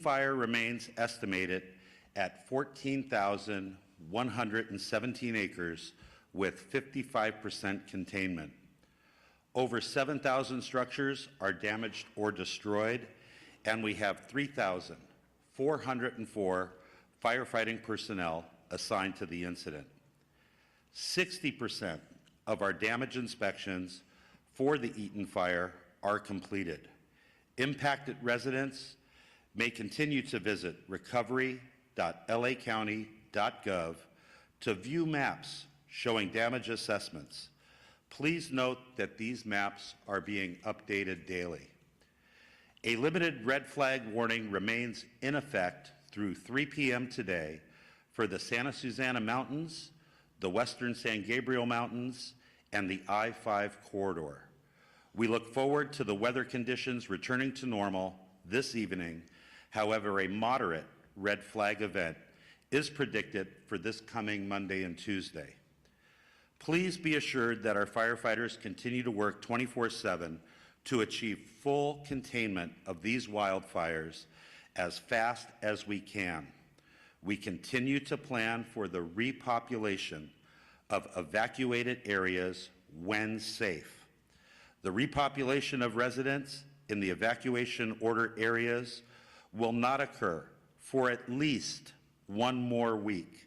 Fire remains estimated at 14,117 acres with 55% containment. Over 7,000 structures are damaged or destroyed, and we have 3,404 firefighting personnel assigned to the incident. 60% of our damage inspections for the Eaton fire are completed. Impacted residents may continue to visit recovery.lacounty.gov to view maps showing damage assessments. Please note that these maps are being updated daily. A limited red flag warning remains in effect through 3 p.m. today for the Santa Susana Mountains, the Western San Gabriel Mountains, and the I-5 corridor. We look forward to the weather conditions returning to normal this evening. However, a moderate red flag event is predicted for this coming Monday and Tuesday. Please be assured that our firefighters continue to work 24/7 to achieve full containment of these wildfires as fast as we can. We continue to plan for the repopulation of evacuated areas when safe. The repopulation of residents in the evacuation order areas will not occur for at least one more week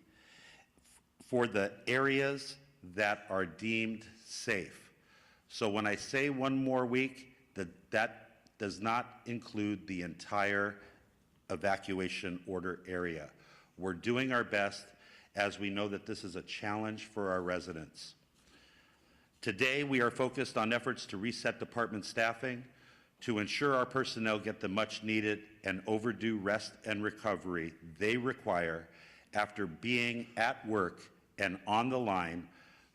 for the areas that are deemed safe. So when I say one more week, that does not include the entire evacuation order area. We're doing our best as we know that this is a challenge for our residents. Today, we are focused on efforts to reset department staffing to ensure our personnel get the much needed and overdue rest and recovery they require after being at work and on the line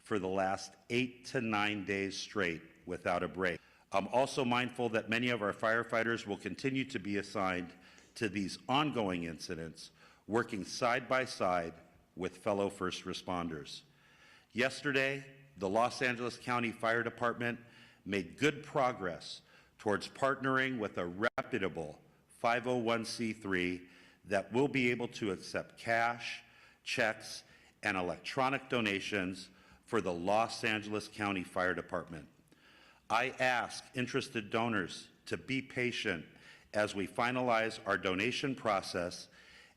for the last 8 to 9 days straight without a break. I'm also mindful that many of our firefighters will continue to be assigned to these ongoing incidents, working side by side with fellow first responders. Yesterday, the Los Angeles County Fire Department made good progress towards partnering with a reputable 501c3 that will be able to accept cash, checks, and electronic donations for the Los Angeles County Fire Department. I ask interested donors to be patient as we finalize our donation process,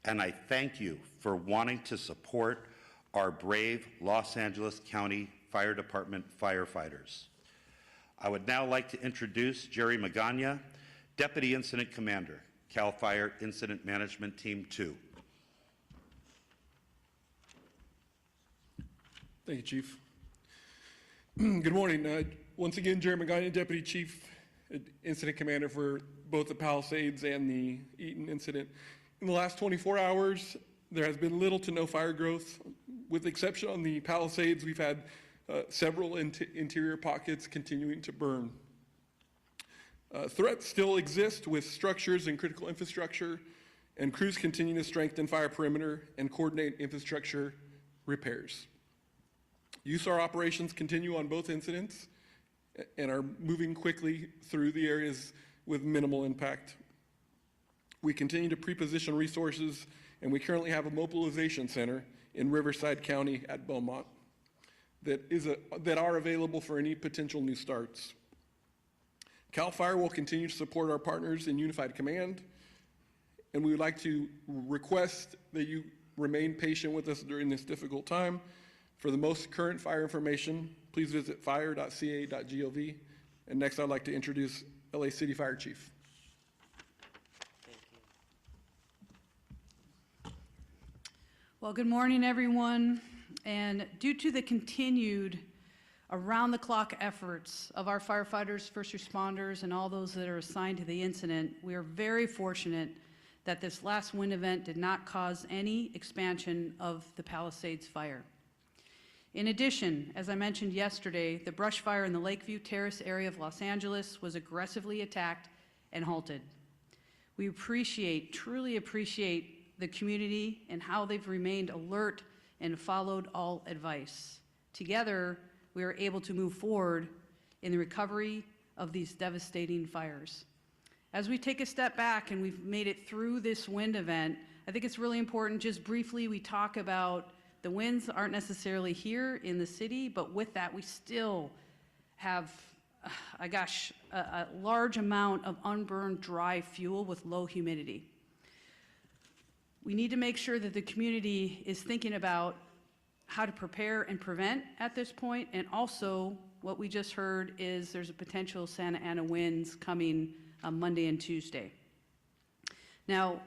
and I thank you for wanting to support our brave Los Angeles County Fire Department firefighters. I would now like to introduce Jerry Magana, Deputy Incident Commander, CalFire Incident Management Team 2. Thank you, Chief. Good morning. Once again, Jerry Magana, Deputy Chief Incident Commander for both the Palisades and the Eaton incident. In the last 24 hours, there has been little to no fire growth. With the exception on the Palisades, we've had several interior pockets continuing to burn. Threats still exist with structures and critical infrastructure, and crews continue to strengthen fire perimeter and coordinate infrastructure repairs. USAR operations continue on both incidents and are moving quickly through the areas with minimal impact. We continue to pre-position resources, and we currently have a mobilization center in Riverside County at Beaumont that are available for any potential new starts. CalFire will continue to support our partners in Unified Command, and we would like to request that you remain patient with us during this difficult time. For the most current fire information, please visit fire.ca.gov. And next, I'd like to introduce LA City Fire Chief. Thank you. Well, good morning, everyone. And due to the continued around-the-clock efforts of our firefighters, first responders, and all those that are assigned to the incident, we are very fortunate that this last wind event did not cause any expansion of the Palisades fire. In addition, as I mentioned yesterday, the brush fire in the Lakeview Terrace area of Los Angeles was aggressively attacked and halted. We truly appreciate the community and how they've remained alert and followed all advice. Together, we are able to move forward in the recovery of these devastating fires. As we take a step back and we've made it through this wind event, I think it's really important, just briefly, we talk about the winds aren't necessarily here in the city, but with that, we still have, a large amount of unburned dry fuel with low humidity. We need to make sure that the community is thinking about how to prepare and prevent at this point, and also what we just heard is there's a potential Santa Ana winds coming on Monday and Tuesday. Now,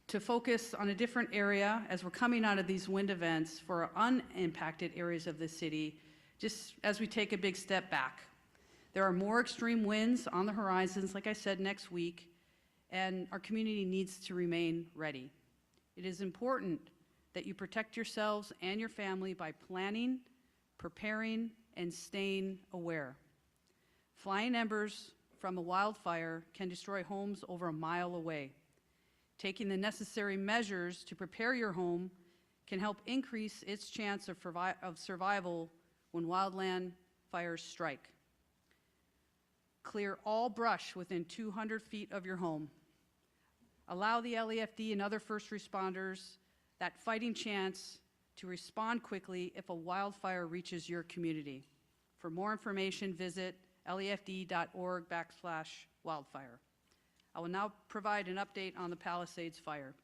to focus on a different area, as we're coming out of these wind events for unimpacted areas of the city, just as we take a big step back, there are more extreme winds on the horizons, like I said, next week, and our community needs to remain ready. It is important that you protect yourselves and your family by planning, preparing, and staying aware. Flying embers from a wildfire can destroy homes over a mile away. Taking the necessary measures to prepare your home can help increase its chance of survival when wildland fires strike. Clear all brush within 200 feet of your home. Allow the LAFD and other first responders that fighting chance to respond quickly if a wildfire reaches your community. For more information, visit lafd.org/wildfire. I will now provide an update on the Palisades fire.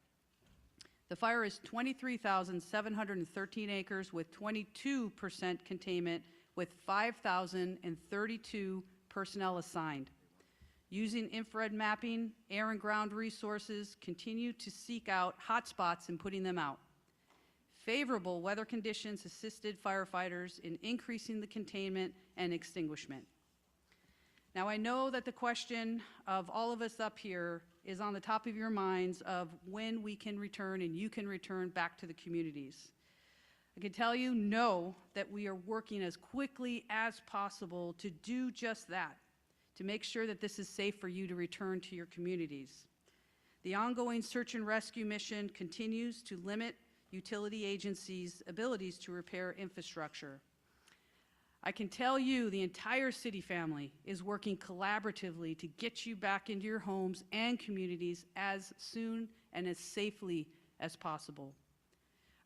The fire is 23,713 acres with 22% containment with 5,032 personnel assigned. Using infrared mapping, air and ground resources, continue to seek out hotspots and putting them out. Favorable weather conditions assisted firefighters in increasing the containment and extinguishment. Now, I know that the question of all of us up here is on the top of your minds of when we can return and you can return back to the communities. I can tell you, know that we are working as quickly as possible to do just that, to make sure that this is safe for you to return to your communities. The ongoing search and rescue mission continues to limit utility agencies' abilities to repair infrastructure. I can tell you the entire city family is working collaboratively to get you back into your homes and communities as soon and as safely as possible.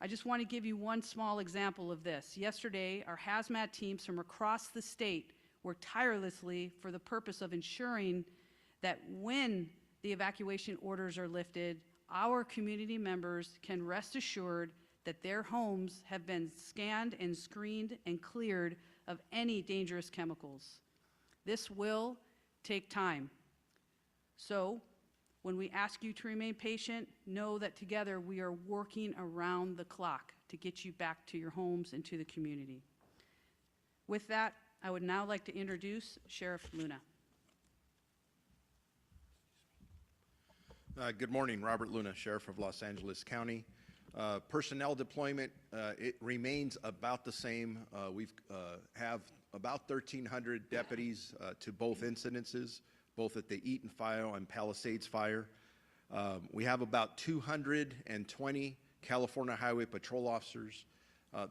I just want to give you one small example of this. Yesterday, our hazmat teams from across the state worked tirelessly for the purpose of ensuring that when the evacuation orders are lifted, our community members can rest assured that their homes have been scanned and screened and cleared of any dangerous chemicals. This will take time. So, when we ask you to remain patient, know that together we are working around the clock to get you back to your homes and to the community. With that, I would now like to introduce Sheriff Luna. Good morning, Robert Luna, Sheriff of Los Angeles County. Personnel deployment, it remains about the same. We've have about 1,300 deputies to both incidences, both at the Eaton Fire and Palisades Fire. We have about 220 California Highway Patrol officers.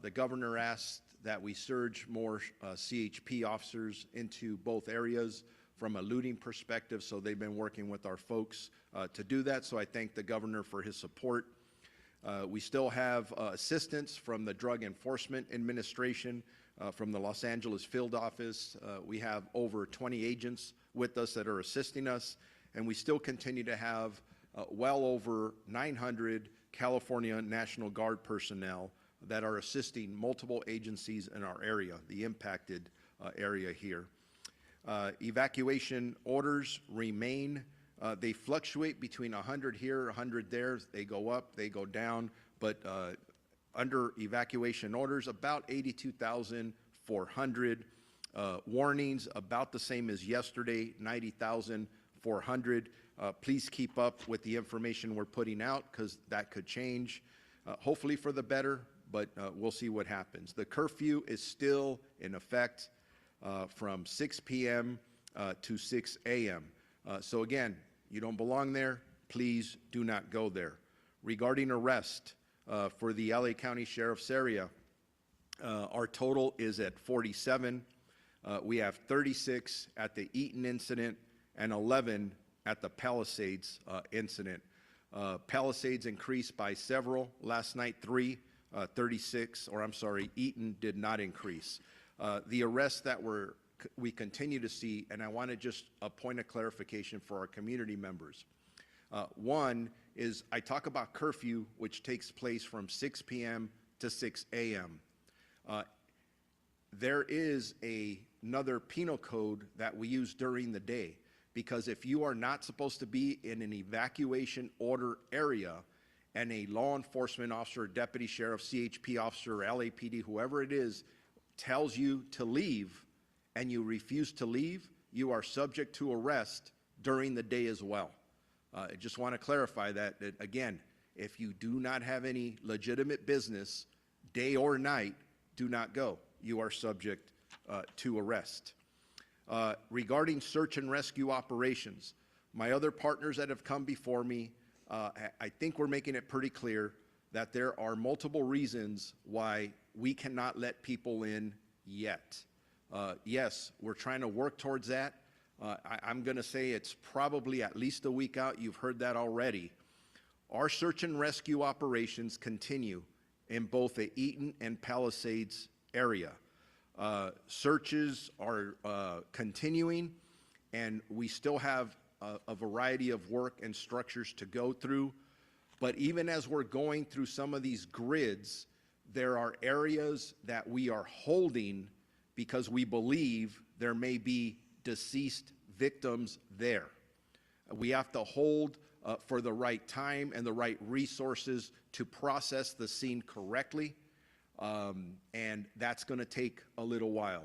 The governor asked that we surge more CHP officers into both areas from a looting perspective, so they've been working with our folks to do that, so I thank the governor for his support. We still have assistance from the Drug Enforcement Administration, from the Los Angeles field office. We have over 20 agents with us that are assisting us, and we still continue to have well over 900 California National Guard personnel that are assisting multiple agencies in our area, the impacted area here. Evacuation orders remain. They fluctuate between 100 here, 100 there. They go up, they go down, but under evacuation orders, about 82,400. Warnings, about the same as yesterday, 90,400. Please keep up with the information we're putting out because that could change, hopefully for the better, but we'll see what happens. The curfew is still in effect from 6 p.m. To 6 a.m. So again, you don't belong there, please do not go there. Regarding arrest for the LA County Sheriff's area, our total is at 47. We have 36 at the Eaton incident and 11 at the Palisades incident. Palisades increased by several. Last night, 3, 36, or I'm sorry, Eaton did not increase. The arrests that we continue to see, and I want to just a point of clarification for our community members. One is I talk about curfew, which takes place from 6 p.m. to 6 a.m. There is another penal code that we use during the day, because if you are not supposed to be in an evacuation order area and a law enforcement officer, deputy sheriff, CHP officer, LAPD, whoever it is, tells you to leave and you refuse to leave, you are subject to arrest during the day as well. I just want to clarify that again, if you do not have any legitimate business, day or night, do not go. You are subject to arrest. Regarding search and rescue operations, my other partners that have come before me, I think we're making it pretty clear that there are multiple reasons why we cannot let people in yet. Yes, we're trying to work towards that. I'm going to say it's probably at least a week out. You've heard that already. Our search and rescue operations continue in both the Eaton and Palisades area. Searches are continuing, and we still have a variety of work and structures to go through. But even as we're going through some of these grids, there are areas that we are holding because we believe there may be deceased victims there. We have to hold for the right time and the right resources to process the scene correctly, and that's going to take a little while.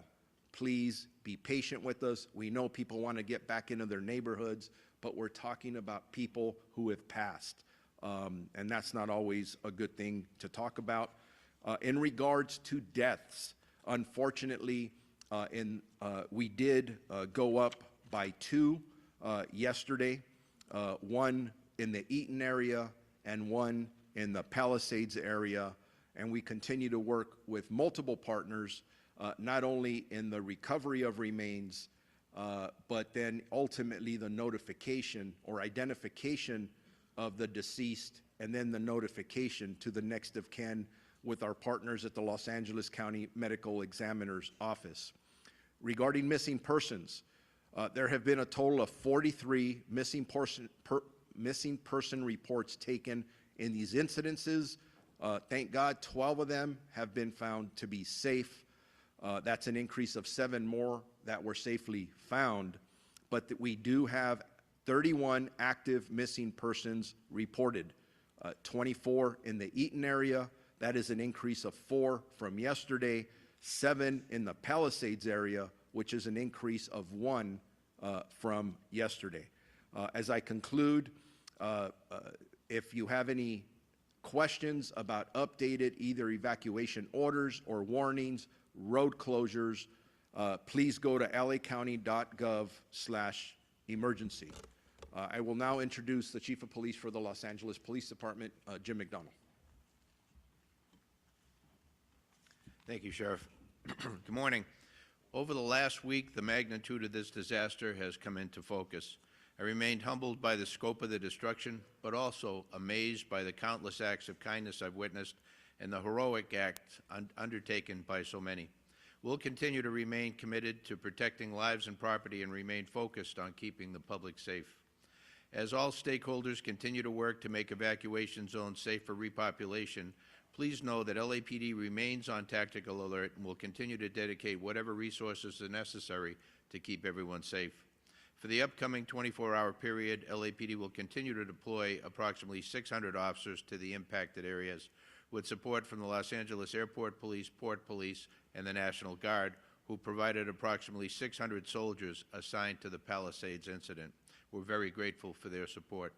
Please be patient with us. We know people want to get back into their neighborhoods, but we're talking about people who have passed, and that's not always a good thing to talk about. In regards to deaths, unfortunately, we did go up by 2 yesterday, one in the Eaton area and one in the Palisades area, and we continue to work with multiple partners, not only in the recovery of remains, but then ultimately the notification or identification of the deceased, and then the notification to the next of kin with our partners at the Los Angeles County Medical Examiner's Office. Regarding missing persons, there have been a total of 43 missing person reports taken in these incidences. Thank God 12 of them have been found to be safe. That's an increase of 7 more that were safely found, but that we do have 31 active missing persons reported, 24 in the Eaton area. That is an increase of 4 from yesterday, 7 in the Palisades area, which is an increase of 1 from yesterday. As I conclude, if you have any questions about updated either evacuation orders or warnings, road closures, please go to lacounty.gov/emergency. I will now introduce the Chief of Police for the Los Angeles Police Department, Jim McDonald. Thank you, Sheriff. Good morning. Over the last week, the magnitude of this disaster has come into focus. I remained humbled by the scope of the destruction, but also amazed by the countless acts of kindness I've witnessed and the heroic act undertaken by so many. We'll continue to remain committed to protecting lives and property and remain focused on keeping the public safe. As all stakeholders continue to work to make evacuation zones safe for repopulation, please know that LAPD remains on tactical alert and will continue to dedicate whatever resources are necessary to keep everyone safe. For the upcoming 24-hour period, LAPD will continue to deploy approximately 600 officers to the impacted areas, with support from the Los Angeles Airport Police, Port Police, and the National Guard, who provided approximately 600 soldiers assigned to the Palisades incident. We're very grateful for their support.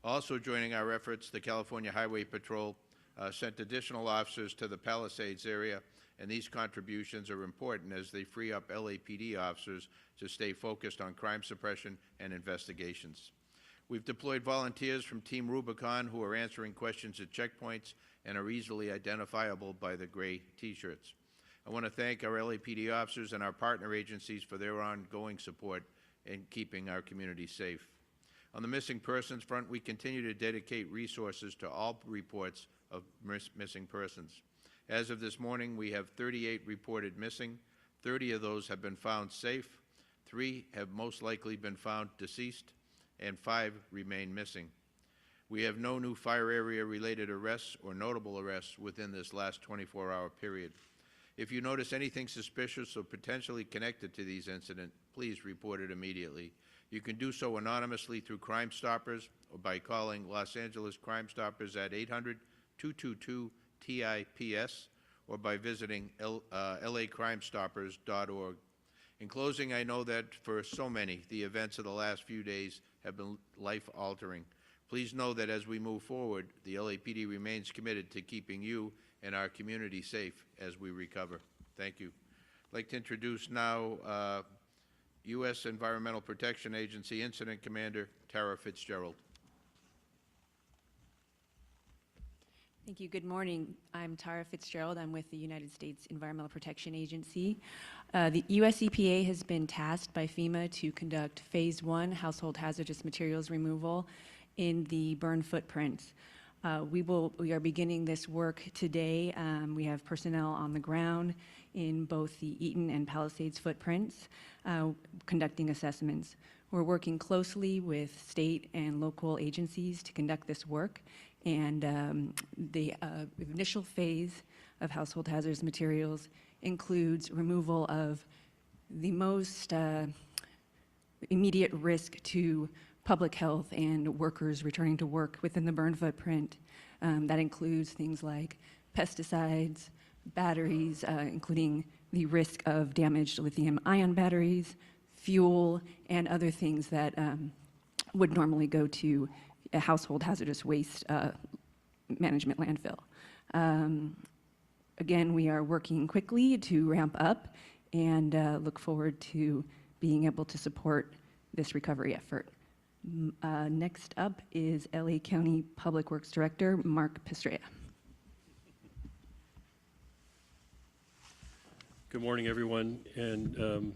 Also joining our efforts, the California Highway Patrol sent additional officers to the Palisades area, and these contributions are important as they free up LAPD officers to stay focused on crime suppression and investigations. We've deployed volunteers from Team Rubicon who are answering questions at checkpoints and are easily identifiable by the gray T-shirts. I want to thank our LAPD officers and our partner agencies for their ongoing support in keeping our community safe. On the missing persons front, we continue to dedicate resources to all reports of missing persons. As of this morning, we have 38 reported missing. 30 of those have been found safe, 3 have most likely been found deceased, and 5 remain missing. We have no new fire area-related arrests or notable arrests within this last 24-hour period. If you notice anything suspicious or potentially connected to these incidents, please report it immediately. You can do so anonymously through Crime Stoppers or by calling Los Angeles Crime Stoppers at 800-222-TIPS or by visiting lacrimestoppers.org. In closing, I know that for so many, the events of the last few days have been life-altering. Please know that as we move forward, the LAPD remains committed to keeping you and our community safe as we recover. Thank you. I'd like to introduce now U.S. Environmental Protection Agency Incident Commander Tara Fitzgerald. Thank you. Good morning. I'm Tara Fitzgerald. I'm with the United States Environmental Protection Agency. The U.S. EPA has been tasked by FEMA to conduct Phase 1 household hazardous materials removal in the burn footprints. We are beginning this work today. We have personnel on the ground in both the Eaton and Palisades footprints conducting assessments. We're working closely with state and local agencies to conduct this work, and the initial phase of household hazardous materials includes removal of the most immediate risk to public health and workers returning to work within the burn footprint. That includes things like pesticides, batteries, including the risk of damaged lithium-ion batteries, fuel, and other things that would normally go to a household hazardous waste management landfill. Again, we are working quickly to ramp up and look forward to being able to support this recovery effort. Next up is LA County Public Works Director Mark Pistrella. Good morning, everyone. And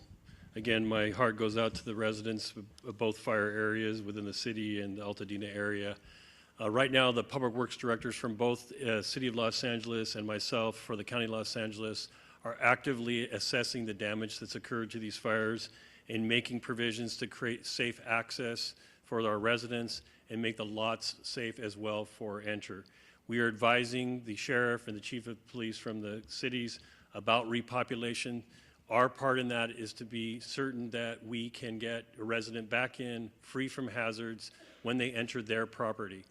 again, my heart goes out to the residents of both fire areas within the city and the Altadena area. Right now, the Public Works Directors from both City of Los Angeles and myself for the County of Los Angeles are actively assessing the damage that's occurred to these fires and making provisions to create safe access for our residents and make the lots safe as well for enter. We are advising the sheriff and the chief of police from the cities about repopulation. Our part in that is to be certain that we can get a resident back in free from hazards when they enter their property.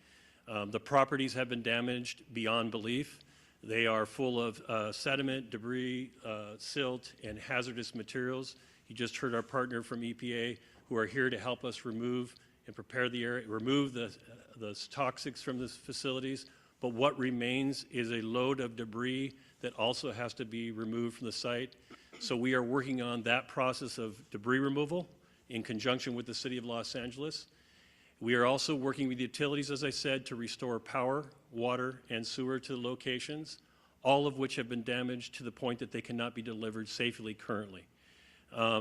The properties have been damaged beyond belief. They are full of sediment, debris, silt, and hazardous materials. You just heard our partner from EPA who are here to help us remove and prepare the area, remove the toxics from the facilities. But what remains is a load of debris that also has to be removed from the site. So we are working on that process of debris removal in conjunction with the City of Los Angeles. We are also working with utilities, as I said, to restore power, water, and sewer to the locations, all of which have been damaged to the point that they cannot be delivered safely currently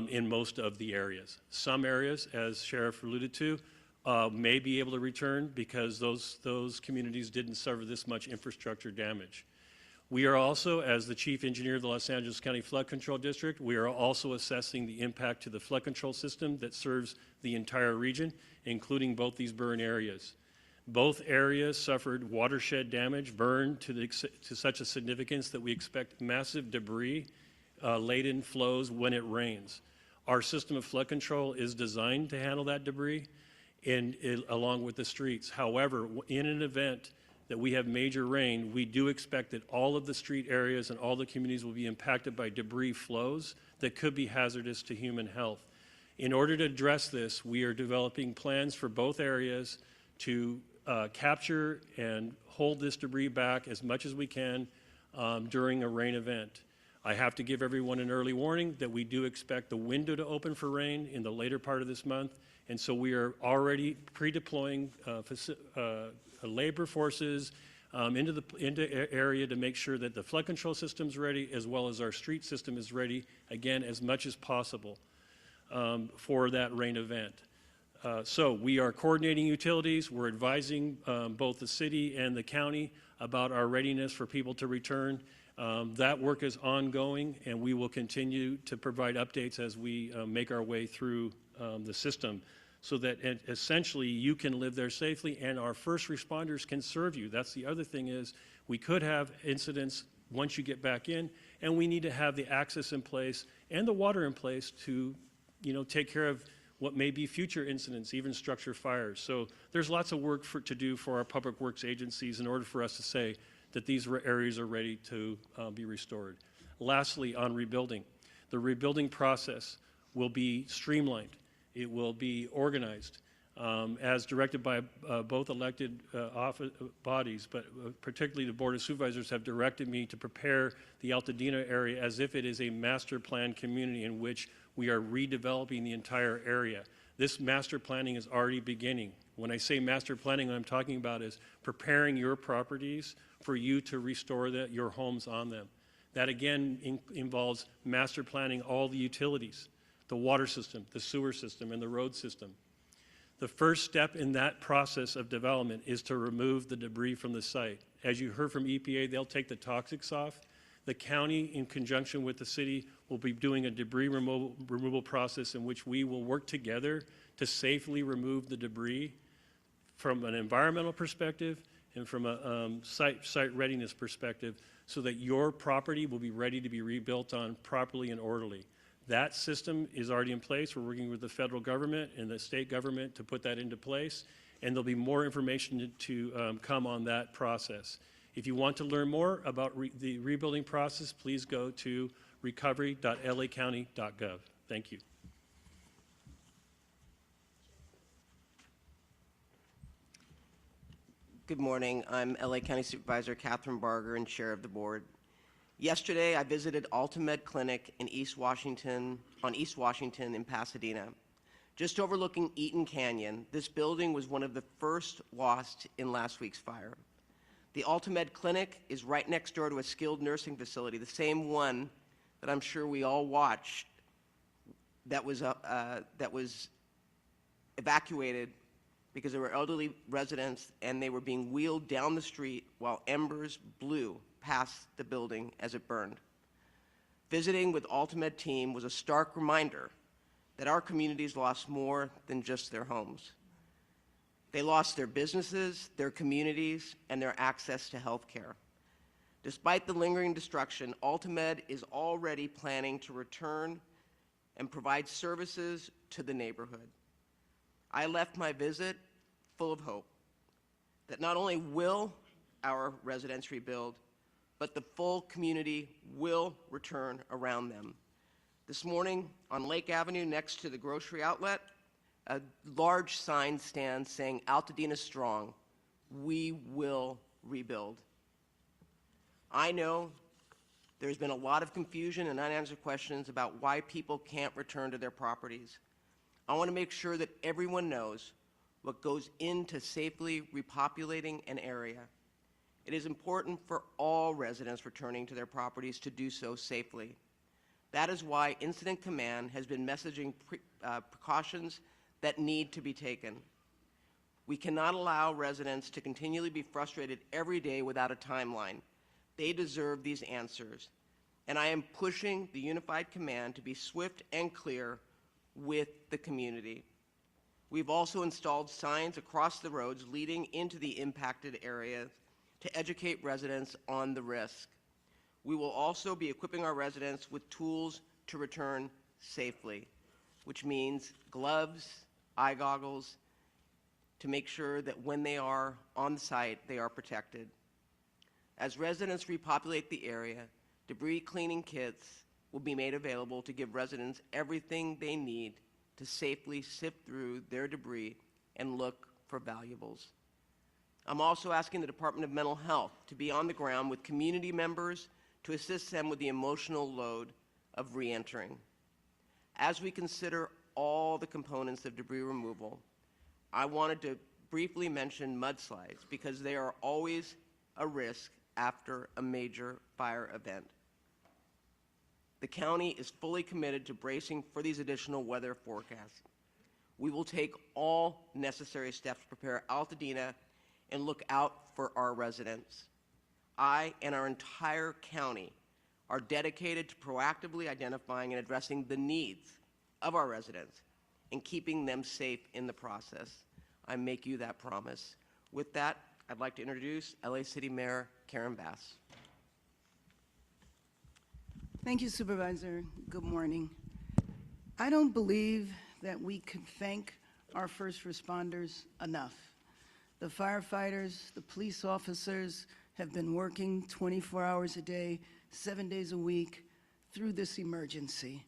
in most of the areas. Some areas, as Sheriff alluded to, may be able to return because those communities didn't suffer this much infrastructure damage. We are also, as the Chief Engineer of the Los Angeles County Flood Control District, we are also assessing the impact to the flood control system that serves the entire region, including both these burn areas. Both areas suffered watershed damage, burn to such a significance that we expect massive debris laden flows when it rains. Our system of flood control is designed to handle that debris along with the streets. However, in an event that we have major rain, we do expect that all of the street areas and all the communities will be impacted by debris flows that could be hazardous to human health. In order to address this, we are developing plans for both areas to capture and hold this debris back as much as we can during a rain event. I have to give everyone an early warning that we do expect the window to open for rain in the later part of this month, and so we are already pre-deploying labor forces into area to make sure that the flood control system is ready as well as our street system is ready, again, as much as possible for that rain event. So we are coordinating utilities. We're advising both the city and the county about our readiness for people to return. That work is ongoing, and we will continue to provide updates as we make our way through the system so that essentially you can live there safely and our first responders can serve you. That's the other thing is we could have incidents once you get back in, and we need to have the access in place and the water in place to, take care of what may be future incidents, even structure fires. So there's lots of work to do for our public works agencies in order for us to say that these areas are ready to be restored. Lastly, on rebuilding. The rebuilding process will be streamlined. It will be organized as directed by both elected bodies, but particularly the Board of Supervisors have directed me to prepare the Altadena area as if it is a master plan community in which we are redeveloping the entire area. This master planning is already beginning. When I say master planning, what I'm talking about is preparing your properties for you to restore your homes on them. That again involves master planning all the utilities, the water system, the sewer system, and the road system. The first step in that process of development is to remove the debris from the site. As you heard from EPA, they'll take the toxics off. The county, in conjunction with the city, will be doing a debris removal process in which we will work together to safely remove the debris from an environmental perspective and from a site readiness perspective so that your property will be ready to be rebuilt on properly and orderly. That system is already in place. We're working with the federal government and the state government to put that into place, and there'll be more information to come on that process. If you want to learn more about the rebuilding process, please go to recovery.lacounty.gov. Thank you. Good morning. I'm LA County Supervisor Catherine Barger and Chair of the Board. Yesterday, I visited Altamed Clinic in East Washington in Pasadena. Just overlooking Eaton Canyon, this building was one of the first lost in last week's fire. The Altamed Clinic is right next door to a skilled nursing facility, the same one that I'm sure we all watched that was evacuated because there were elderly residents and they were being wheeled down the street while embers blew past the building as it burned. Visiting with Altamed team was a stark reminder that our communities lost more than just their homes. They lost their businesses, their communities, and their access to health care. Despite the lingering destruction, Altamed is already planning to return and provide services to the neighborhood. I left my visit full of hope that not only will our residents rebuild, but the full community will return around them. This morning on Lake Avenue next to the grocery outlet, a large sign stands saying, "Altadena strong, we will rebuild." I know there's been a lot of confusion and unanswered questions about why people can't return to their properties. I want to make sure that everyone knows what goes into safely repopulating an area. It is important for all residents returning to their properties to do so safely. That is why Incident Command has been messaging precautions that need to be taken. We cannot allow residents to continually be frustrated every day without a timeline. They deserve these answers. And I am pushing the Unified Command to be swift and clear with the community. We've also installed signs across the roads leading into the impacted areas to educate residents on the risk. We will also be equipping our residents with tools to return safely, which means gloves, eye goggles, to make sure that when they are on the site, they are protected. As residents repopulate the area, debris cleaning kits will be made available to give residents everything they need to safely sift through their debris and look for valuables. I'm also asking the Department of Mental Health to be on the ground with community members to assist them with the emotional load of reentering. As we consider all the components of debris removal, I wanted to briefly mention mudslides because they are always a risk after a major fire event. The county is fully committed to bracing for these additional weather forecasts. We will take all necessary steps to prepare Altadena and look out for our residents. I and our entire county are dedicated to proactively identifying and addressing the needs of our residents and keeping them safe in the process. I make you that promise. With that, I'd like to introduce LA City Mayor Karen Bass. Thank you, Supervisor. Good morning. I don't believe that we could thank our first responders enough. The firefighters, the police officers have been working 24 hours a day, 7 days a week through this emergency.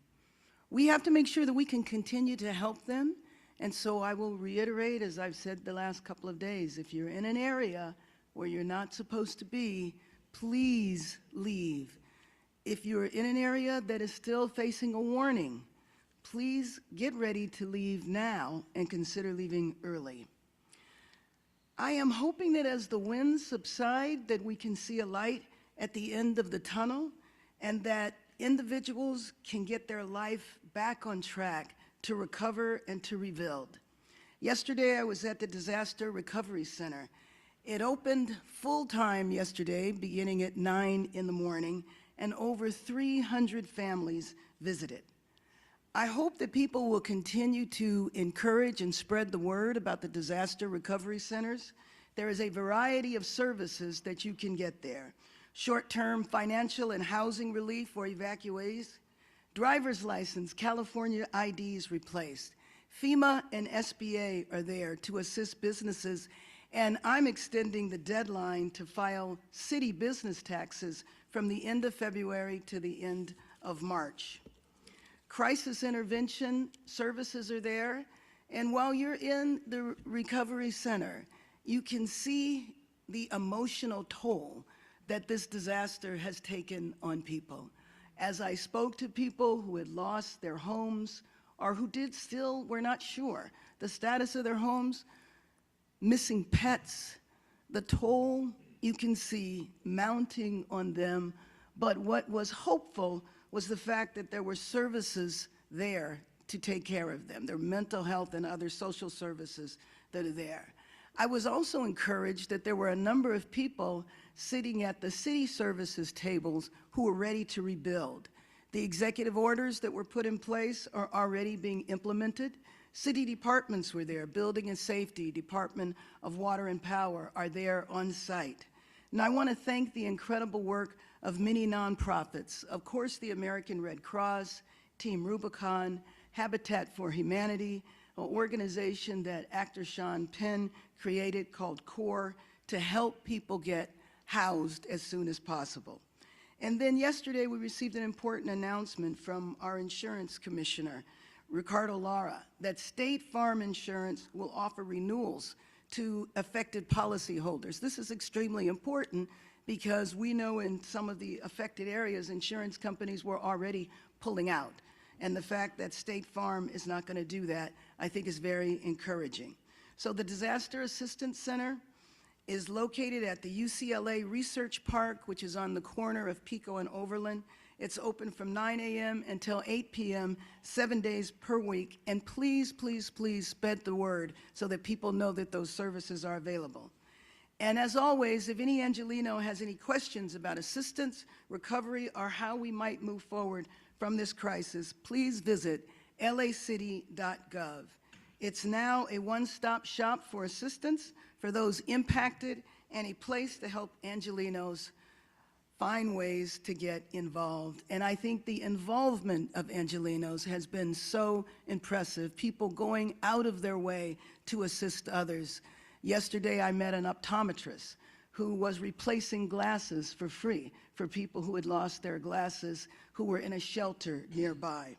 We have to make sure that we can continue to help them, and so I will reiterate, as I've said the last couple of days, if you're in an area where you're not supposed to be, please leave. If you're in an area that is still facing a warning, please get ready to leave now and consider leaving early. I am hoping that as the winds subside, that we can see a light at the end of the tunnel and that individuals can get their life back on track to recover and to rebuild. Yesterday, I was at the Disaster Recovery Center. It opened full-time yesterday, beginning at 9 in the morning, and over 300 families visited. I hope that people will continue to encourage and spread the word about the disaster recovery centers. There is a variety of services that you can get there. Short-term financial and housing relief for evacuees, driver's license, California IDs replaced. FEMA and SBA are there to assist businesses, and I'm extending the deadline to file city business taxes from the end of February to the end of March. Crisis intervention services are there, and while you're in the recovery center, you can see the emotional toll that this disaster has taken on people. As I spoke to people who had lost their homes or who were not sure the status of their homes, missing pets, the toll you can see mounting on them. But what was hopeful was the fact that there were services there to take care of them. There are mental health and other social services that are there. I was also encouraged that there were a number of people sitting at the city services tables who were ready to rebuild. The executive orders that were put in place are already being implemented. City departments were there. Building and Safety, Department of Water and Power are there on site. And I want to thank the incredible work of many nonprofits. Of course, the American Red Cross, Team Rubicon, Habitat for Humanity, an organization that actor Sean Penn created called CORE to help people get housed as soon as possible. And then yesterday we received an important announcement from our insurance commissioner, Ricardo Lara, that State Farm Insurance will offer renewals to affected policyholders. This is extremely important because we know in some of the affected areas, insurance companies were already pulling out. And the fact that State Farm is not going to do that, I think is very encouraging. So the Disaster Assistance Center is located at the UCLA Research Park, which is on the corner of Pico and Overland. It's open from 9 a.m. until 8 p.m., 7 days per week. And please, please, please spread the word so that people know that those services are available. And as always, if any Angelino has any questions about assistance, recovery, or how we might move forward from this crisis, please visit lacity.gov. It's now a one-stop shop for assistance for those impacted and a place to help Angelinos find ways to get involved. And I think the involvement of Angelinos has been so impressive, people going out of their way to assist others. Yesterday, I met an optometrist who was replacing glasses for free for people who had lost their glasses who were in a shelter nearby.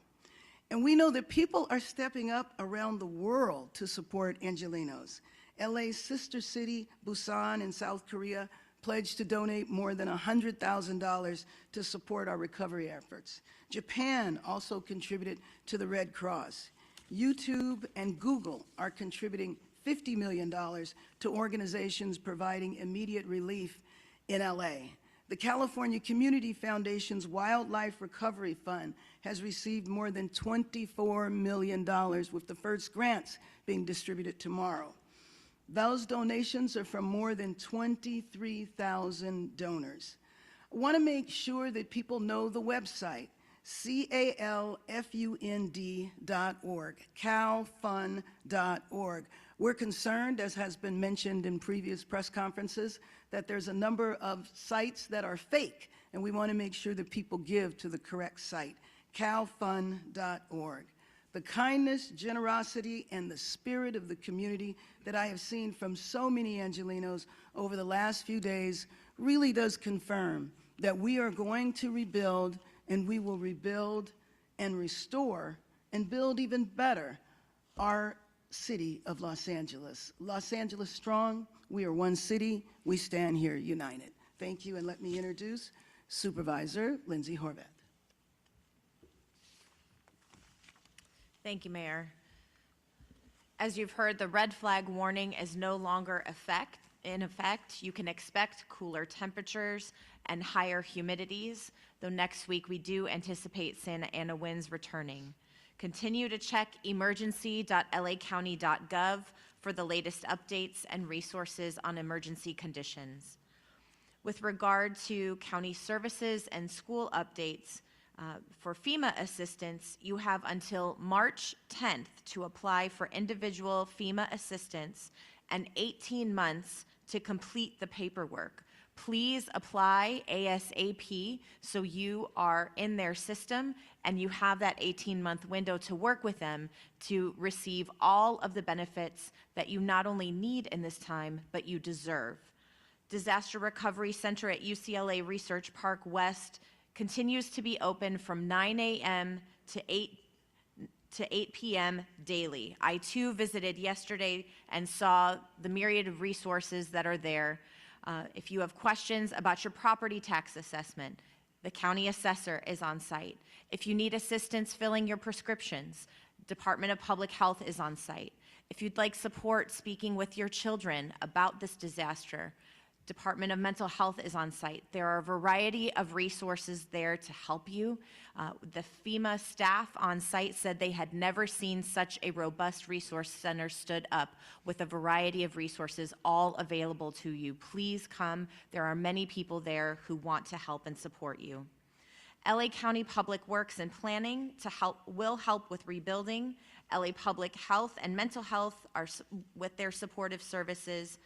And we know that people are stepping up around the world to support Angelinos. LA's sister city, Busan in South Korea, pledged to donate more than $100,000 to support our recovery efforts. Japan also contributed to the Red Cross. YouTube and Google are contributing $50 million to organizations providing immediate relief in LA. The California Community Foundation's Wildlife Recovery Fund has received more than $24 million, with the first grants being distributed tomorrow. Those donations are from more than 23,000 donors. I want to make sure that people know the website, calfund.org, calfund.org. We're concerned, as has been mentioned in previous press conferences, that there's a number of sites that are fake, and we want to make sure that people give to the correct site, calfund.org. The kindness, generosity, and the spirit of the community that I have seen from so many Angelenos over the last few days really does confirm that we are going to rebuild, and we will rebuild and restore and build even better our city of Los Angeles. Los Angeles strong, we are one city, we stand here united. Thank you, and let me introduce Supervisor Lindsay Horvath. Thank you, Mayor. As you've heard, the red flag warning is no longer in effect. You can expect cooler temperatures and higher humidities, though next week we do anticipate Santa Ana winds returning. Continue to check emergency.lacounty.gov for the latest updates and resources on emergency conditions. With regard to county services and school updates, for FEMA assistance, you have until March 10th to apply for individual FEMA assistance and 18 months to complete the paperwork. Please apply ASAP so you are in their system and you have that 18-month window to work with them to receive all of the benefits that you not only need in this time, but you deserve. Disaster Recovery Center at UCLA Research Park West continues to be open from 9 a.m. to 8 p.m. daily. I too visited yesterday and saw the myriad of resources that are there. If you have questions about your property tax assessment, the county assessor is on site. If you need assistance filling your prescriptions, Department of Public Health is on site. If you'd like support speaking with your children about this disaster, Department of Mental Health is on site. There are a variety of resources there to help you. The FEMA staff on site said they had never seen such a robust resource center stood up with a variety of resources all available to you. Please come. There are many people there who want to help and support you. LA County Public Works and Planning will help with rebuilding. LA Public Health and Mental Health are with their supportive services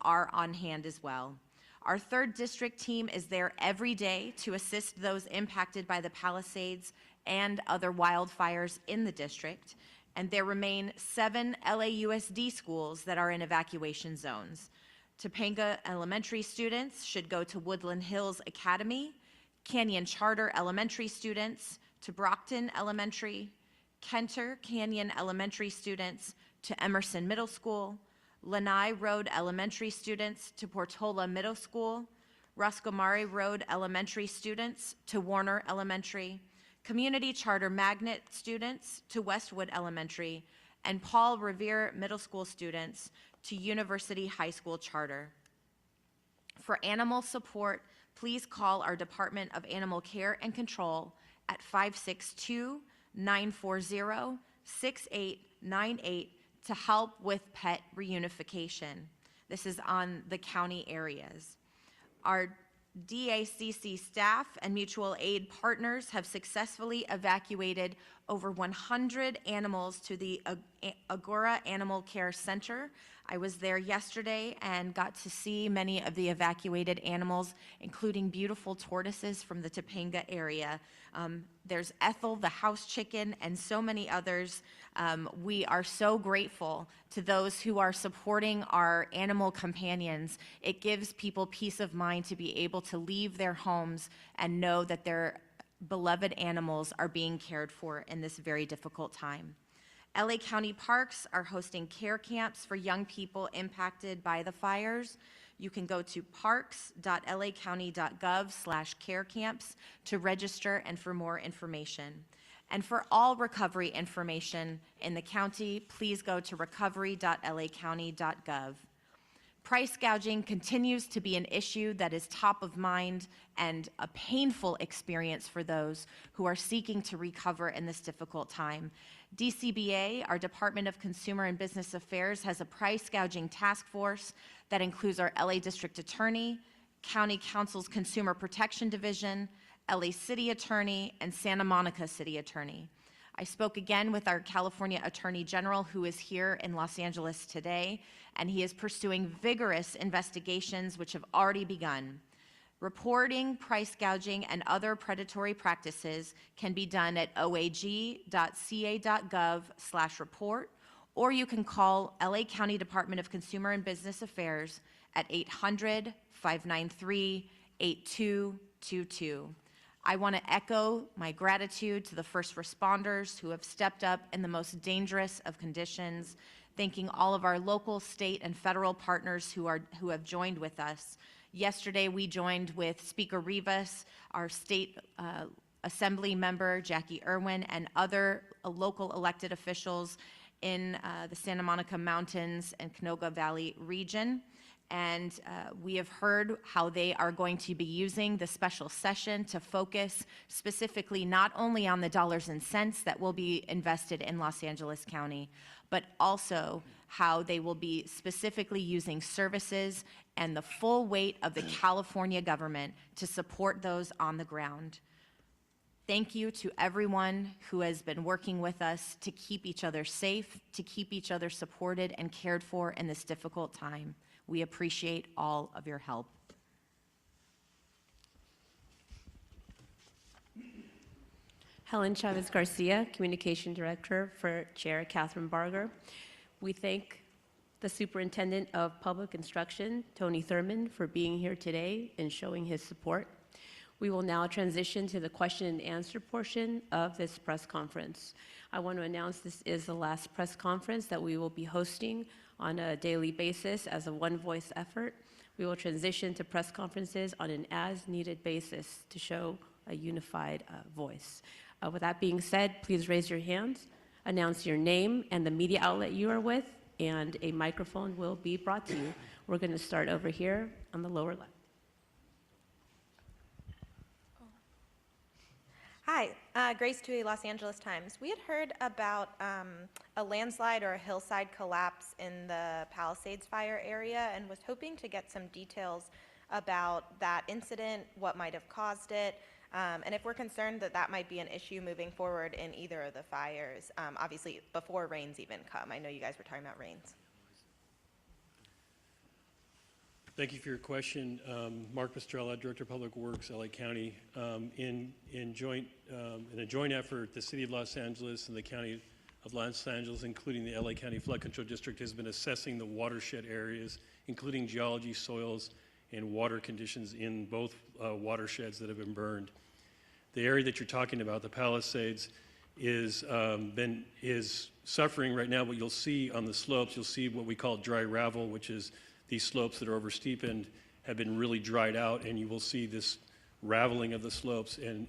are on hand as well. Our 3rd District team is there every day to assist those impacted by the Palisades and other wildfires in the district, and there remain 7 LAUSD schools that are in evacuation zones. Topanga Elementary students should go to Woodland Hills Academy, Canyon Charter Elementary students to Brockton Elementary, Kenter Canyon Elementary students to Emerson Middle School, Lanai Road Elementary students to Portola Middle School, Roscomari Road Elementary students to Warner Elementary, Community Charter Magnet students to Westwood Elementary, and Paul Revere Middle School students to University High School Charter. For animal support, please call our Department of Animal Care and Control at 562-940-6898 to help with pet reunification. This is on the county areas. Our DACC staff and mutual aid partners have successfully evacuated over 100 animals to the Agora Animal Care Center. I was there yesterday and got to see many of the evacuated animals, including beautiful tortoises from the Topanga area. There's Ethel, the house chicken, and so many others. We are so grateful to those who are supporting our animal companions. It gives people peace of mind to be able to leave their homes and know that their beloved animals are being cared for in this very difficult time. LA County Parks are hosting care camps for young people impacted by the fires. You can go to parks.lacounty.gov/care camps to register and for more information. And for all recovery information in the county, please go to recovery.lacounty.gov. Price gouging continues to be an issue that is top of mind and a painful experience for those who are seeking to recover in this difficult time. DCBA, our Department of Consumer and Business Affairs, has a price gouging task force that includes our LA District Attorney, County Council's Consumer Protection Division, LA City Attorney, and Santa Monica City Attorney. I spoke again with our California Attorney General, who is here in Los Angeles today, and he is pursuing vigorous investigations which have already begun. Reporting price gouging and other predatory practices can be done at oag.ca.gov/report, or you can call LA County Department of Consumer and Business Affairs at 800-593-8222. I want to echo my gratitude to the first responders who have stepped up in the most dangerous of conditions, thanking all of our local, state, and federal partners who have joined with us. Yesterday, we joined with Speaker Rivas, our state assembly member, Jackie Irwin, and other local elected officials in the Santa Monica Mountains and Canoga Valley region. And we have heard how they are going to be using the special session to focus specifically not only on the dollars and cents that will be invested in Los Angeles County, but also how they will be specifically using services and the full weight of the California government to support those on the ground. Thank you to everyone who has been working with us to keep each other safe, to keep each other supported and cared for in this difficult time. We appreciate all of your help. Helen Chavez Garcia, Communication Director for Chair Catherine Barger. We thank the Superintendent of Public Instruction, Tony Thurman, for being here today and showing his support. We will now transition to the question and answer portion of this press conference. I want to announce this is the last press conference that we will be hosting on a daily basis as a one-voice effort. We will transition to press conferences on an as-needed basis to show a unified voice. With that being said, please raise your hands, announce your name and the media outlet you are with, and a microphone will be brought to you. We're going to start over here on the lower left. Hi, Grace Tui, Los Angeles Times. We had heard about a landslide or a hillside collapse in the Palisades fire area and was hoping to get some details about that incident, what might have caused it, and if we're concerned that that might be an issue moving forward in either of the fires, obviously before rains even come. I know you guys were talking about rains. Thank you for your question. Mark Pastrella, Director of Public Works, LA County. In a joint effort, the City of Los Angeles and the County of Los Angeles, including the LA County Flood Control District, has been assessing the watershed areas, including geology, soils, and water conditions in both watersheds that have been burned. The area that you're talking about, the Palisades, is suffering right now. What you'll see on the slopes, you'll see what we call dry ravel, which is these slopes that are oversteepened have been really dried out, and you will see this raveling of the slopes and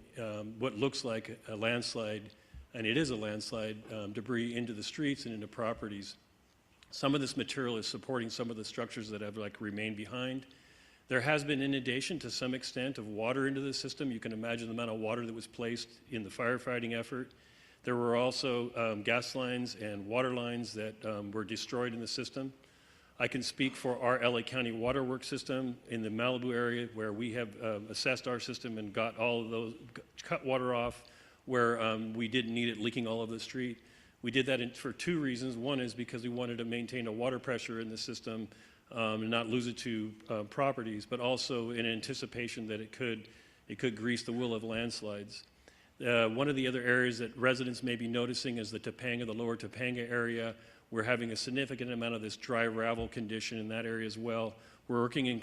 what looks like a landslide, and it is a landslide, debris into the streets and into properties. Some of this material is supporting some of the structures that have remained behind. There has been inundation to some extent of water into the system. You can imagine the amount of water that was placed in the firefighting effort. There were also gas lines and water lines that were destroyed in the system. I can speak for our LA County waterworks system in the Malibu area, where we have assessed our system and got all of those, cut water off where we didn't need it leaking all over the street. We did that for two reasons. One is because we wanted to maintain a water pressure in the system and not lose it to properties, but also in anticipation that it could grease the wheel of landslides. One of the other areas that residents may be noticing is the Topanga, the lower Topanga area. We're having a significant amount of this dry ravel condition in that area as well. We're working in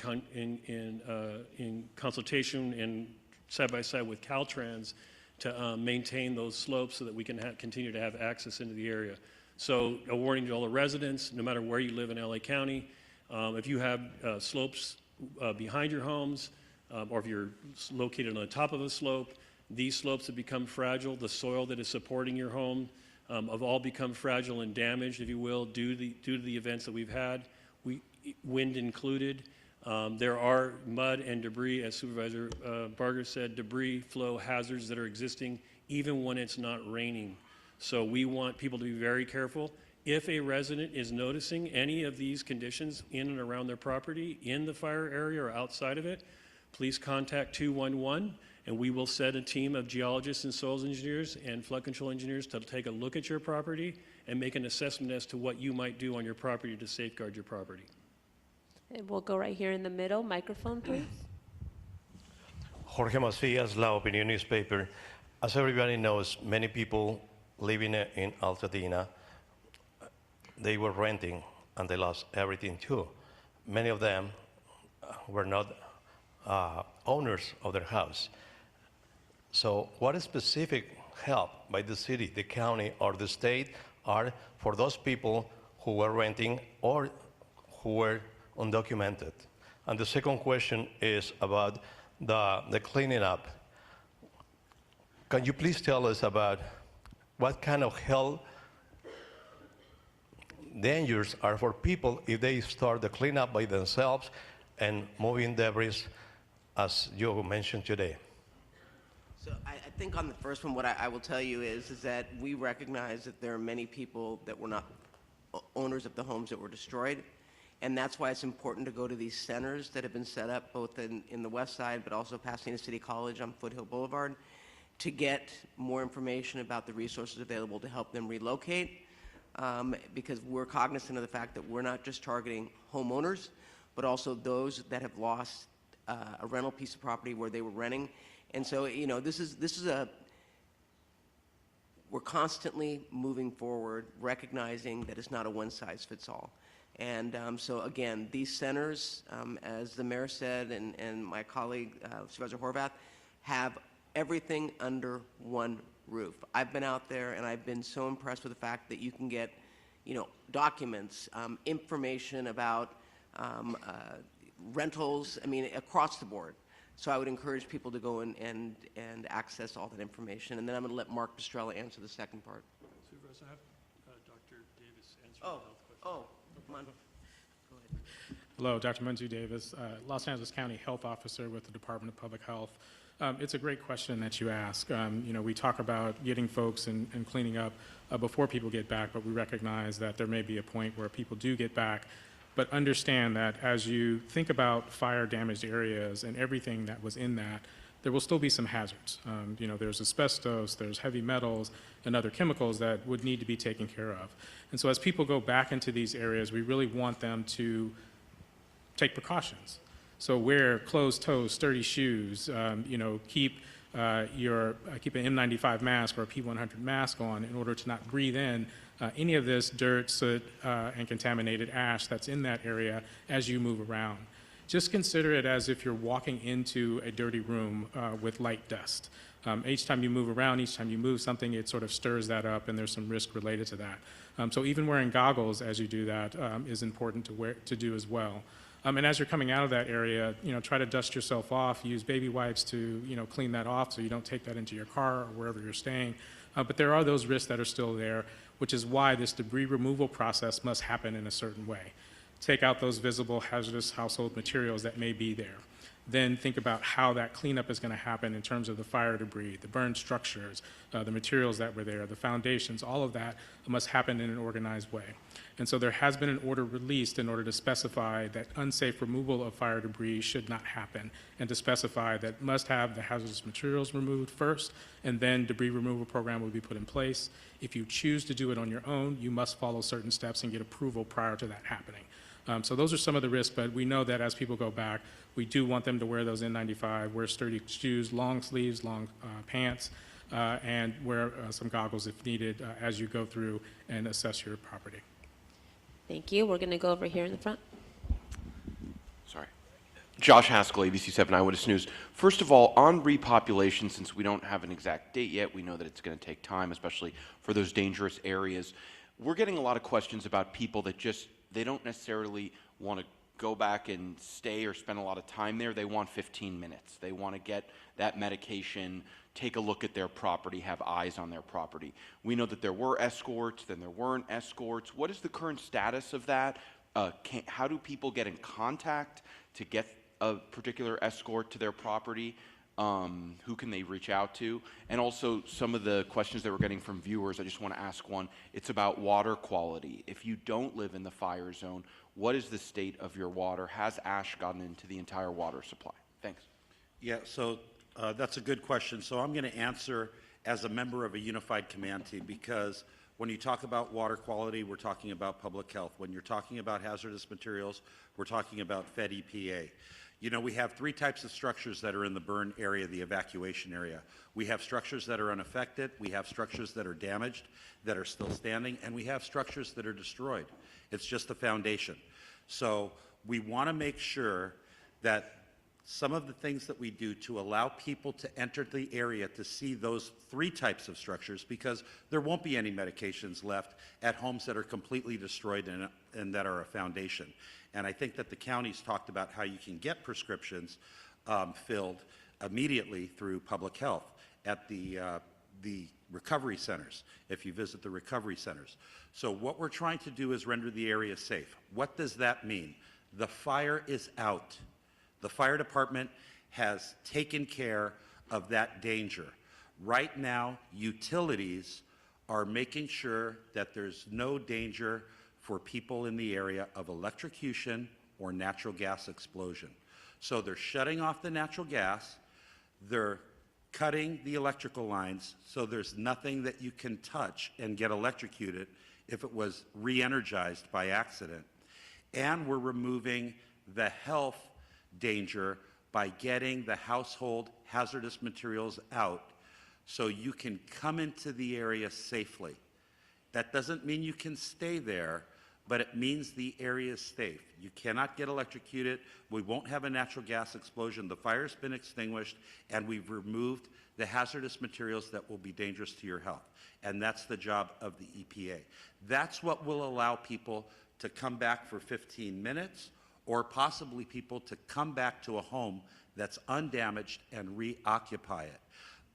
consultation and side by side with Caltrans to maintain those slopes so that we can continue to have access into the area. So a warning to all the residents, no matter where you live in LA County, if you have slopes behind your homes, or if you're located on the top of a slope, these slopes have become fragile. The soil that is supporting your home have all become fragile and damaged, if you will, due to the events that we've had. wind included. There are mud and debris, as Supervisor Barger said, debris flow hazards that are existing even when it's not raining. So we want people to be very careful. If a resident is noticing any of these conditions in and around their property, in the fire area or outside of it, please contact 211, and we will set a team of geologists and soils engineers and flood control engineers to take a look at your property and make an assessment as to what you might do on your property to safeguard your property. And we'll go right here in the middle. Microphone, please. Jorge Macias, La Opinión newspaper. As everybody knows, many people living in Altadena, they were renting and they lost everything too. Many of them were not owners of their house. So what specific help by the city, the county, or the state are for those people who were renting or who were undocumented? And the second question is about the cleaning up. Can you please tell us about what kind of health dangers are for people if they start the cleanup by themselves and moving debris, as you mentioned today? So I think on the first one, what I will tell you is that we recognize that there are many people that were not owners of the homes that were destroyed. And that's why it's important to go to these centers that have been set up both in the west side, but also Pasadena City College on Foothill Boulevard, to get more information about the resources available to help them relocate. Because we're cognizant of the fact that we're not just targeting homeowners, but also those that have lost a rental piece of property where they were renting. And so, you know, we're constantly moving forward, recognizing that it's not a one-size-fits-all. And so, again, these centers, as the mayor said and my colleague, Supervisor Horvath, have everything under one roof. I've been out there, and I've been so impressed with the fact that you can get, you know, documents, information about rentals, I mean, across the board. So I would encourage people to go and access all that information. And then I'm going to let Mark Pastrella answer the second part. Supervisor, I have Dr. Davis answer the health question. Come on. Go ahead. Hello, Dr. Manju Davis, Los Angeles County Health Officer with the Department of Public Health. It's a great question that you ask. You know, we talk about getting folks and cleaning up before people get back, but we recognize that there may be a point where people do get back. But understand that as you think about fire-damaged areas and everything that was in that, there will still be some hazards. You know, there's asbestos, there's heavy metals, and other chemicals that would need to be taken care of. And so as people go back into these areas, we really want them to take precautions. So wear closed toes, sturdy shoes, you know, keep an N95 mask or a P100 mask on in order to not breathe in any of this dirt, soot, and contaminated ash that's in that area as you move around. Just consider it as if you're walking into a dirty room with light dust. Each time you move around, each time you move something, it sort of stirs that up, and there's some risk related to that. So even wearing goggles as you do that is important to do as well. And as you're coming out of that area, you know, try to dust yourself off. Use baby wipes to, you know, clean that off so you don't take that into your car or wherever you're staying. But there are those risks that are still there, which is why this debris removal process must happen in a certain way. Take out those visible hazardous household materials that may be there. Then think about how that cleanup is going to happen in terms of the fire debris, the burned structures, the materials that were there, the foundations, all of that must happen in an organized way. And so there has been an order released in order to specify that unsafe removal of fire debris should not happen, and to specify that must have the hazardous materials removed first, and then debris removal program will be put in place. If you choose to do it on your own, you must follow certain steps and get approval prior to that happening. So those are some of the risks, but we know that as people go back, we do want them to wear those N95, wear sturdy shoes, long sleeves, long pants, and wear some goggles if needed as you go through and assess your property. Thank you. We're going to go over here in the front. Sorry. Josh Haskell, ABC 7 Eyewitness News. First of all, on repopulation, since we don't have an exact date yet, we know that it's going to take time, especially for those dangerous areas. We're getting a lot of questions about people that they don't necessarily want to go back and stay or spend a lot of time there. They want 15 minutes. They want to get that medication, take a look at their property, have eyes on their property. We know that there were escorts, then there weren't escorts. What is the current status of that? how do people get in contact to get a particular escort to their property? Who can they reach out to? And also some of the questions that we're getting from viewers, I just want to ask one. It's about water quality. If you don't live in the fire zone, what is the state of your water? Has ash gotten into the entire water supply? Thanks. Yeah, so that's a good question. So I'm going to answer as a member of a unified command team, because when you talk about water quality, we're talking about public health. When you're talking about hazardous materials, we're talking about Fed EPA. You know, we have three types of structures that are in the burn area, the evacuation area. We have structures that are unaffected, we have structures that are damaged, that are still standing, and we have structures that are destroyed. It's just the foundation. So we want to make sure that some of the things that we do to allow people to enter the area to see those three types of structures, because there won't be any medications left at homes that are completely destroyed and that are a foundation. And I think that the county's talked about how you can get prescriptions filled immediately through public health at the recovery centers, if you visit the recovery centers. So what we're trying to do is render the area safe. What does that mean? The fire is out. The fire department has taken care of that danger. Right now, utilities are making sure that there's no danger for people in the area of electrocution or natural gas explosion. So they're shutting off the natural gas, they're cutting the electrical lines, so there's nothing that you can touch and get electrocuted if it was re-energized by accident. And we're removing the health danger by getting the household hazardous materials out so you can come into the area safely. That doesn't mean you can stay there, but it means the area is safe. You cannot get electrocuted. We won't have a natural gas explosion. The fire's been extinguished, and we've removed the hazardous materials that will be dangerous to your health. And that's the job of the EPA. That's what will allow people to come back for 15 minutes, or possibly people to come back to a home that's undamaged and reoccupy it.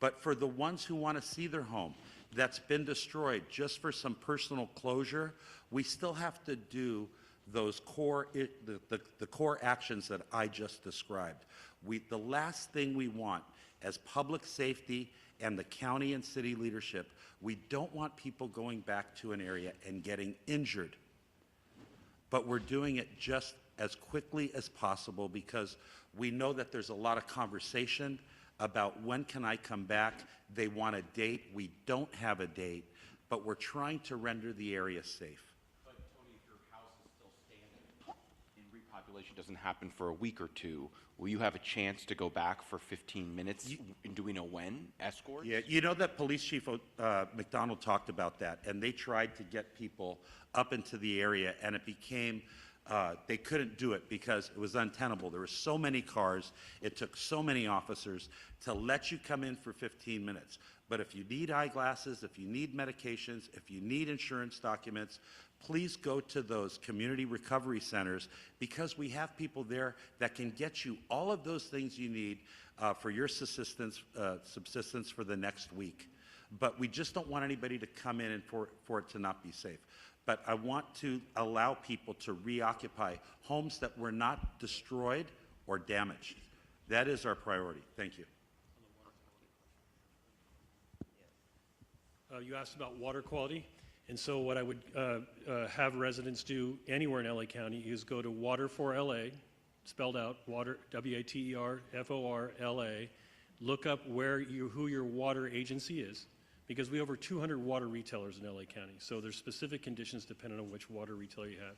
But for the ones who want to see their home that's been destroyed just for some personal closure, we still have to do those core, the core actions that I just described. The last thing we want as public safety and the county and city leadership, we don't want people going back to an area and getting injured. But we're doing it just as quickly as possible because we know that there's a lot of conversation about when can I come back. They want a date. We don't have a date, but we're trying to render the area safe. But Tony, if your house is still standing and repopulation doesn't happen for a week or two, will you have a chance to go back for 15 minutes? And do we know when? Escorts? Yeah, you know that Police Chief McDonald talked about that, and they tried to get people up into the area, and it became they couldn't do it because it was untenable. There were so many cars. It took so many officers to let you come in for 15 minutes. But if you need eyeglasses, if you need medications, if you need insurance documents, please go to those community recovery centers because we have people there that can get you all of those things you need for your subsistence for the next week. But we just don't want anybody to come in and for it to not be safe. But I want to allow people to reoccupy homes that were not destroyed or damaged. That is our priority. Thank you. You asked about water quality, and so what I would have residents do anywhere in LA County is go to Water for LA, spelled out, water, WATERFORLA, look up who your water agency is, because we have over 200 water retailers in LA County, so there's specific conditions depending on which water retailer you have.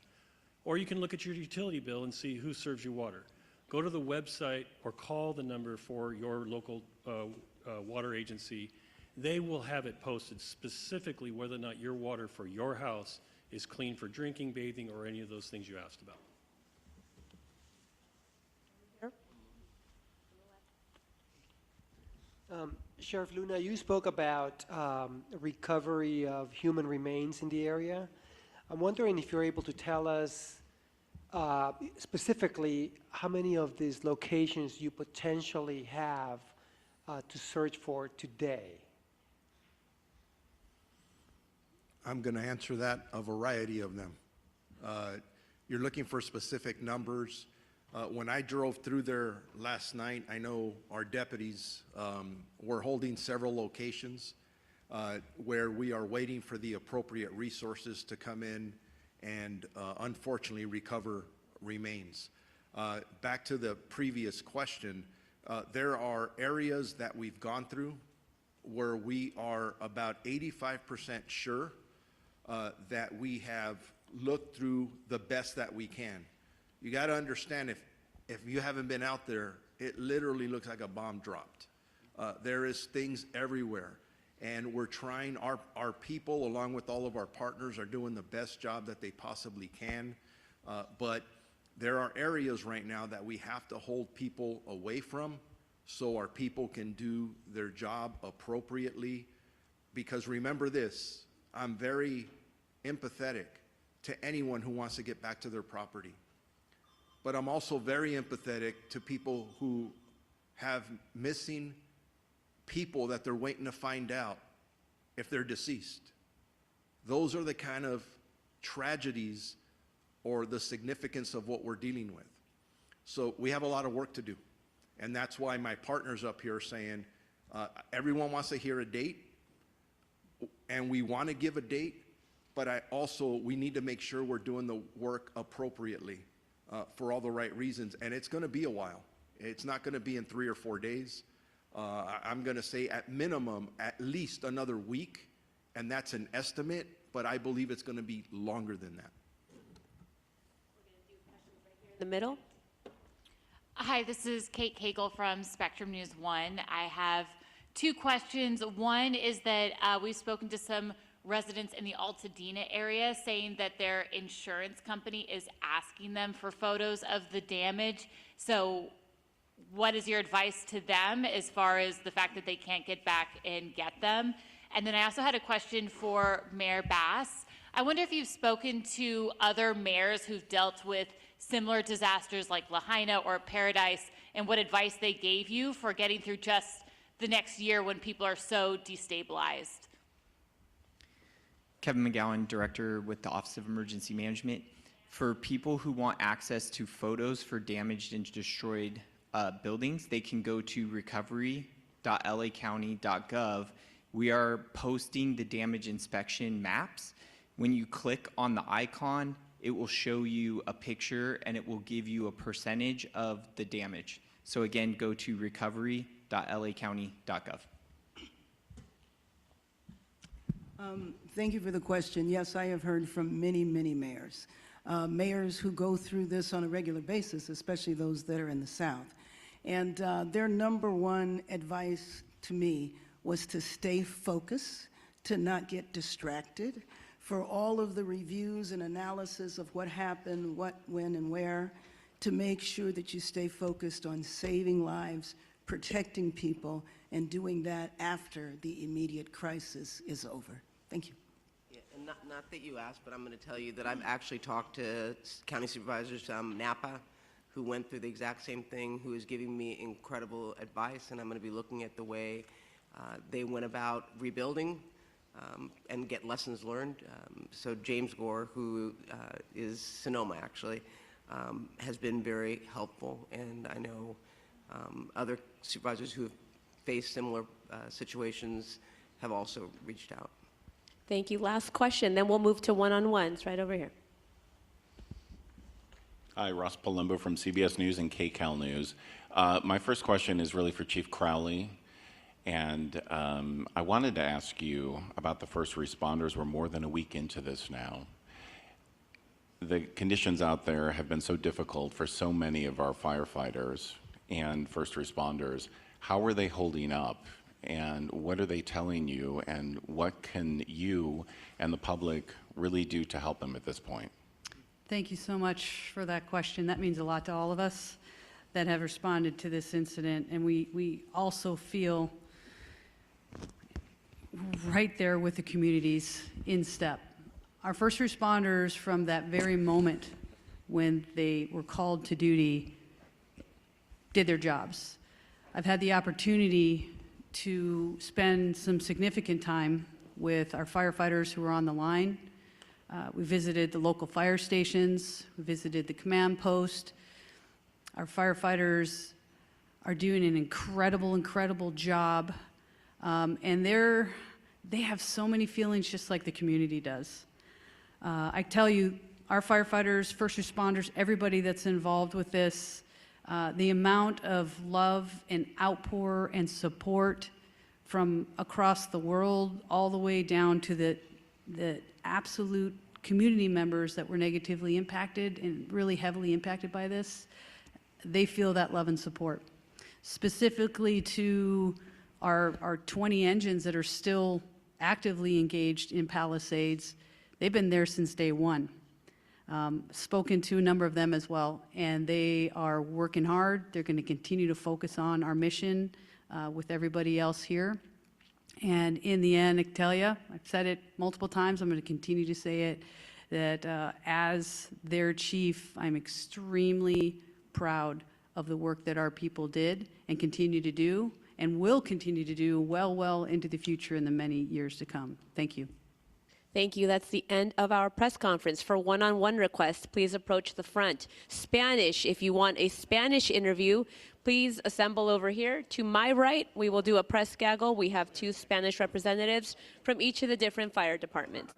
Or you can look at your utility bill and see who serves your water. Go to the website or call the number for your local water agency. They will have it posted specifically whether or not your water for your house is clean for drinking, bathing, or any of those things you asked about. Sheriff Luna, you spoke about recovery of human remains in the area. I'm wondering if you're able to tell us specifically how many of these locations you potentially have to search for today. I'm going to answer that, a variety of them. you're looking for specific numbers. When I drove through there last night, I know our deputies were holding several locations where we are waiting for the appropriate resources to come in and unfortunately recover remains. Back to the previous question, there are areas that we've gone through where we are about 85% sure that we have looked through the best that we can. You got to understand, if you haven't been out there, it literally looks like a bomb dropped. There is things everywhere, and we're trying, our people, along with all of our partners, are doing the best job that they possibly can. But there are areas right now that we have to hold people away from so our people can do their job appropriately. Because remember this, I'm very empathetic to anyone who wants to get back to their property. But I'm also very empathetic to people who have missing people that they're waiting to find out if they're deceased. Those are the kind of tragedies or the significance of what we're dealing with. So we have a lot of work to do. And that's why my partners up here are saying, everyone wants to hear a date, and we want to give a date, but we need to make sure we're doing the work appropriately for all the right reasons. And it's going to be a while. It's not going to be in 3 or 4 days. I'm going to say at minimum, at least another week, and that's an estimate, but I believe it's going to be longer than that. The middle. Hi, this is Kate Cagle from Spectrum News 1. I have 2 questions. One is that we've spoken to some residents in the Altadena area saying that their insurance company is asking them for photos of the damage. So what is your advice to them as far as the fact that they can't get back and get them? And then I also had a question for Mayor Bass. I wonder if you've spoken to other mayors who've dealt with similar disasters like Lahaina or Paradise, and what advice they gave you for getting through just the next year when people are so destabilized. Kevin McGowan, Director with the Office of Emergency Management. For people who want access to photos for damaged and destroyed buildings, they can go to recovery.lacounty.gov. We are posting the damage inspection maps. When you click on the icon, it will show you a picture and it will give you a percentage of the damage. So again, go to recovery.lacounty.gov. Thank you for the question. Yes, I have heard from many, many mayors. Mayors who go through this on a regular basis, especially those that are in the South. And their number one advice to me was to stay focused, to not get distracted, for all of the reviews and analysis of what happened, what, when, and where, to make sure that you stay focused on saving lives, protecting people, and doing that after the immediate crisis is over. Thank you. Yeah, and not that you asked, but I'm going to tell you that I've actually talked to county supervisors Napa who went through the exact same thing, who is giving me incredible advice, and I'm going to be looking at the way they went about rebuilding and get lessons learned. So James Gore, who is Sonoma actually, has been very helpful, and I know other supervisors who have faced similar situations have also reached out. Thank you. Last question, then we'll move to one-on-ones right over here. Hi, Ross Palumbo from CBS News and KCAL News. My first question is really for Chief Crowley. And I wanted to ask you about the first responders. We're more than a week into this now. The conditions out there have been so difficult for so many of our firefighters and first responders. How are they holding up? And what are they telling you? And what can you and the public really do to help them at this point? Thank you so much for that question. That means a lot to all of us that have responded to this incident. And we also feel right there with the communities in step. Our first responders, from that very moment when they were called to duty, did their jobs. I've had the opportunity to spend some significant time with our firefighters who are on the line. We visited the local fire stations. We visited the command post. Our firefighters are doing an incredible job. And they have so many feelings just like the community does. I tell you, our firefighters, first responders, everybody that's involved with this, the amount of love and outpour and support from across the world all the way down to the absolute community members that were negatively impacted and really heavily impacted by this, they feel that love and support. Specifically to our 20 engines that are still actively engaged in Palisades, they've been there since day one. Spoken to a number of them as well, and they are working hard. They're going to continue to focus on our mission with everybody else here. And in the end, I tell you, I've said it multiple times, I'm going to continue to say it, that as their chief, I'm extremely proud of the work that our people did and continue to do and will continue to do well into the future in the many years to come. Thank you. Thank you. That's the end of our press conference. For one-on-one requests, please approach the front. Spanish, if you want a Spanish interview, please assemble over here. To my right, we will do a press gaggle. We have 2 Spanish representatives from each of the different fire departments.